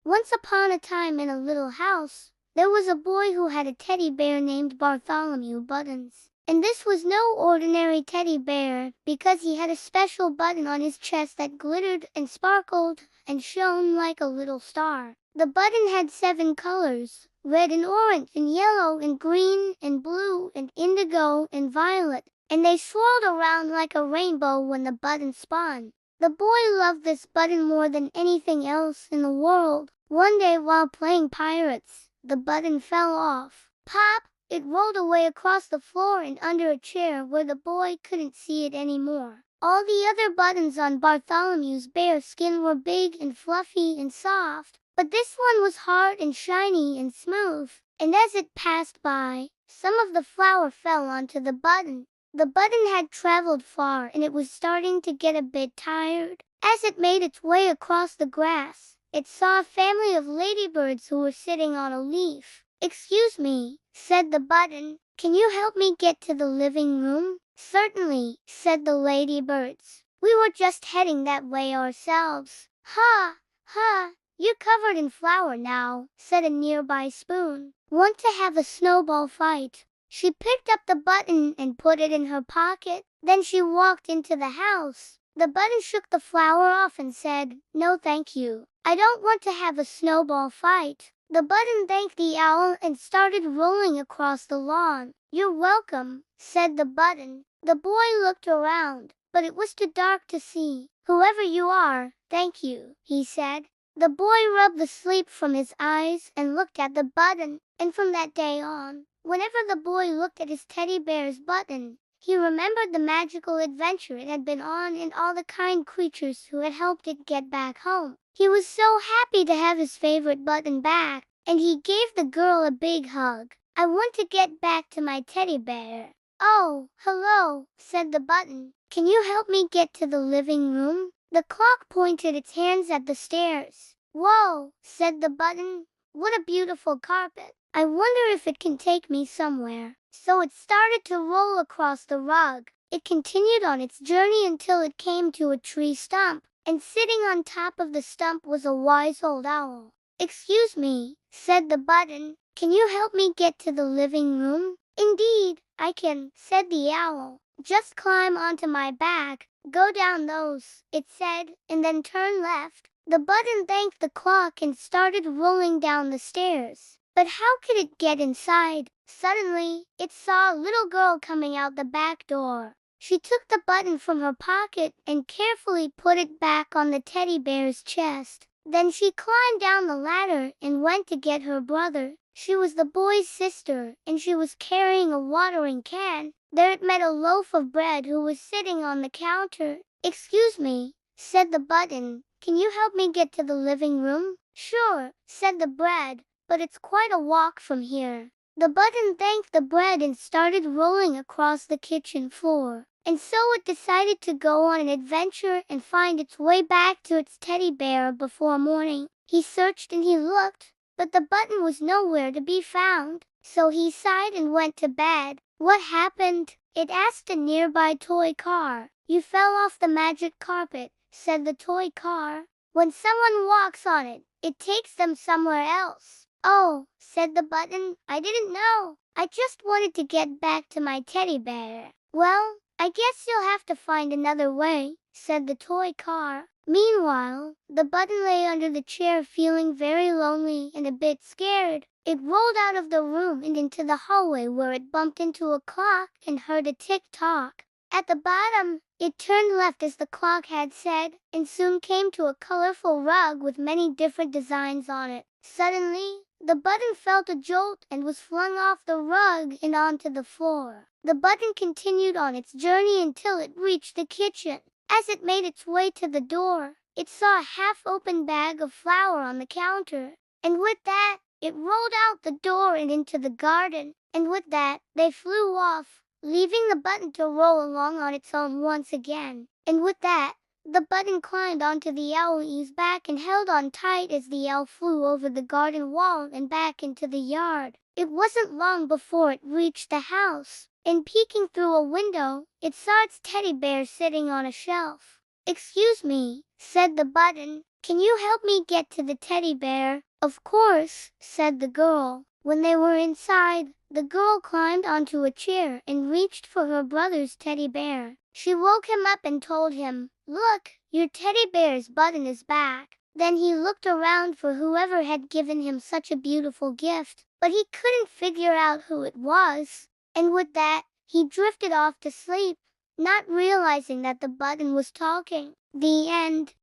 Once upon a time in a little house, there was a boy who had a teddy bear named Bartholomew Buttons. And this was no ordinary teddy bear, because he had a special button on his chest that glittered and sparkled and shone like a little star. The button had 7 colors: red and orange and yellow and green and blue and indigo and violet, and they swirled around like a rainbow when the button spun. The boy loved this button more than anything else in the world. One day while playing pirates, the button fell off. Pop! It rolled away across the floor and under a chair where the boy couldn't see it anymore. All the other buttons on Bartholomew's bear skin were big and fluffy and soft, but this one was hard and shiny and smooth, and as it passed by, some of the flour fell onto the button. The button had traveled far and it was starting to get a bit tired. As it made its way across the grass, it saw a family of ladybirds who were sitting on a leaf. "Excuse me," said the button, "can you help me get to the living room?" "Certainly," said the ladybirds. "We were just heading that way ourselves." "Ha! Ha! You're covered in flour now," said a nearby spoon. "Want to have a snowball fight?" She picked up the button and put it in her pocket. Then she walked into the house. The button shook the flour off and said, "No thank you. I don't want to have a snowball fight." The button thanked the owl and started rolling across the lawn. "You're welcome," said the button. The boy looked around, but it was too dark to see. "Whoever you are, thank you," he said. The boy rubbed the sleep from his eyes and looked at the button, and from that day on, whenever the boy looked at his teddy bear's button, he remembered the magical adventure it had been on and all the kind creatures who had helped it get back home. He was so happy to have his favorite button back, and he gave the girl a big hug. "I want to get back to my teddy bear." "Oh, hello," said the button. "Can you help me get to the living room?" The clock pointed its hands at the stairs. "Whoa," said the button. "What a beautiful carpet. I wonder if it can take me somewhere." So it started to roll across the rug. It continued on its journey until it came to a tree stump, and sitting on top of the stump was a wise old owl. "Excuse me," said the button, "can you help me get to the living room?" "Indeed, I can," said the owl. "Just climb onto my back, go down those," it said, "and then turn left." The button thanked the clock and started rolling down the stairs. But how could it get inside? Suddenly, it saw a little girl coming out the back door. She took the button from her pocket and carefully put it back on the teddy bear's chest. Then she climbed down the ladder and went to get her brother. She was the boy's sister, and she was carrying a watering can. There it met a loaf of bread who was sitting on the counter. "Excuse me," said the button, "can you help me get to the living room?" "Sure," said the bread, "but it's quite a walk from here." The button thanked the bread and started rolling across the kitchen floor. And so it decided to go on an adventure and find its way back to its teddy bear before morning. He searched and he looked, but the button was nowhere to be found. So he sighed and went to bed. "What happened?" it asked a nearby toy car. "You fell off the magic carpet," said the toy car. "When someone walks on it, it takes them somewhere else." "Oh," said the button, "I didn't know. I just wanted to get back to my teddy bear." "Well, I guess you'll have to find another way," said the toy car. Meanwhile, the button lay under the chair feeling very lonely and a bit scared. It rolled out of the room and into the hallway where it bumped into a clock and heard a tick-tock. At the bottom, it turned left as the clock had said, and soon came to a colorful rug with many different designs on it. Suddenly, the button felt a jolt and was flung off the rug and onto the floor. The button continued on its journey until it reached the kitchen. As it made its way to the door, it saw a half-open bag of flour on the counter. And with that, it rolled out the door and into the garden. And with that, they flew off, leaving the button to roll along on its own once again. And with that, the button climbed onto the owl's back and held on tight as the owl flew over the garden wall and back into the yard. It wasn't long before it reached the house, and peeking through a window, it saw its teddy bear sitting on a shelf. "Excuse me," said the button. "Can you help me get to the teddy bear?" "Of course," said the girl. When they were inside, the girl climbed onto a chair and reached for her brother's teddy bear. She woke him up and told him, "Look, your teddy bear's button is back." Then he looked around for whoever had given him such a beautiful gift, but he couldn't figure out who it was. And with that, he drifted off to sleep, not realizing that the button was talking. The end.